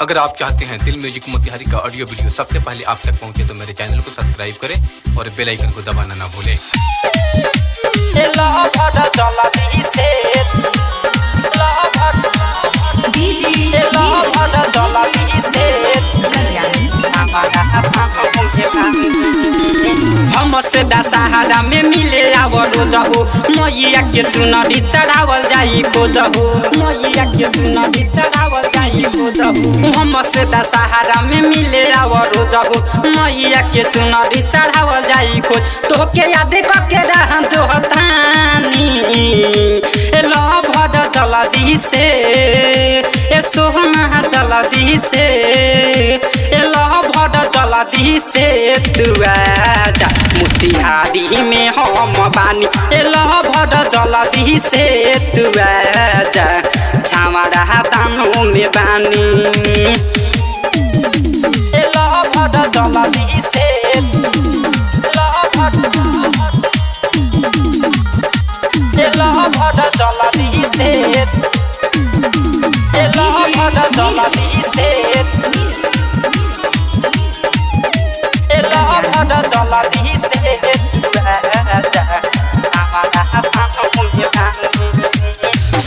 अगर आप चाहते हैं दिल म्यूजिक मोतिहारी का ऑडियो वीडियो सबसे पहले आप तक पहुंचे तो मेरे चैनल को सब्सक्राइब करें और बेल आइकन को दबाना ना भूलें। हमसे दशहरा में मिले आवरो जहो मैया के चुनरी चढ़ावल जाई खोजहो मैया के चुनरी चढ़ावल जाई खोजहो हमसे दशहरा में मिले आवरो जहो मैया के चुनरी चढ़ावल जाई खोज तो के याद करके रहन जो हतानी ए लभद जल्दी से ए सोहना जल्दी से ए लभद जल्दी से तू आजा मोतिहारी में हम बानी ए लभद जल्दी से तू आजा छावड़ा दानों में बानी ए लभद जल्दी से लभद जल्दी से ए लभद जल्दी से जल्दी से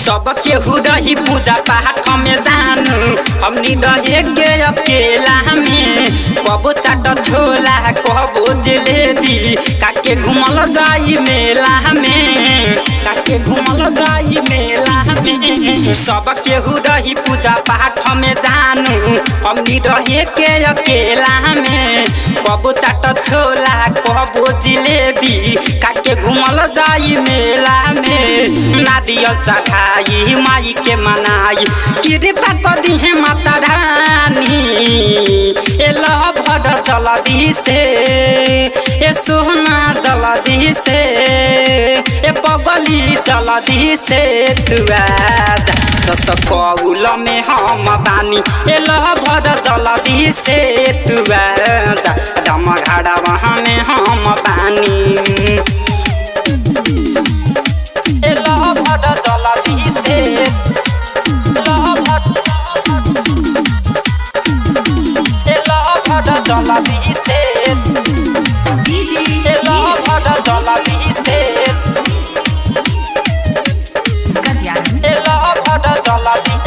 सब केहू रही पूजा पाठ में जानू हमनी रहे के अकेला में कबो चाट छोला कबो जलेबी काके घूमल जाई मेला में काके घूमल जाई मेला में सब केहू रही पूजा पाठ में जानू हमनी रहे के अकेला में कबो चाट छोला कबो जलेबी काके घूमल जाई मेला में नारियल चढ़ाई माई के मनाई कृपा कर दी है माता रानी ए लभद जल्दी से ए सोहना जल्दी से ए पगली जल्दी से तू आजा दस कौल में हम बानी ए लभद जल्दी से तू आजा दमघाड़ा वहाँ में हम बानी ए लभद जल्दी से लभद जल्दी से ए लभद जल्दी से ए लभद जल्दी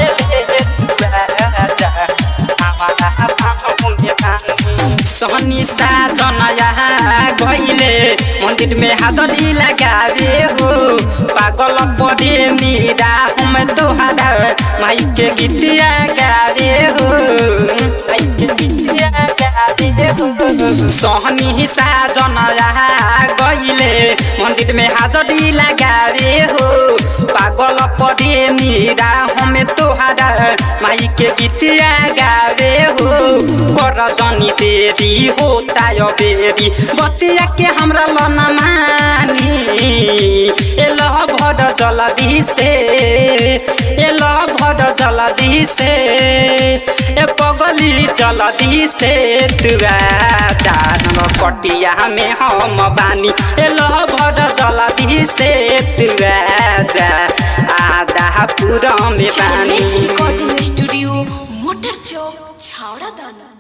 सहनी साजना गईले मंदिर में हाजरी लगावे हो पागल पड़े मीरा हम तोहरा माई के गीतिया गावे हो माई के गीतिया गावे हो सहनी साजना गईले मंदिर में हाजरी लगावे हो पागल पड़े मीरा हम तोहरा माई के गीतिया गावे हो कर जनी देरी होता यो बेरी बतिया के हमरा लना मानी ए लभद जल्दी से ए लभद जल्दी से ए पगली जल्दी से तू आजा कटिया में हम बानी ए लभद जल्दी से तू आजा आधा पूरा में बानी रिकॉर्डिंग स्टूडियो मोटर चौक छावड़ा दाना।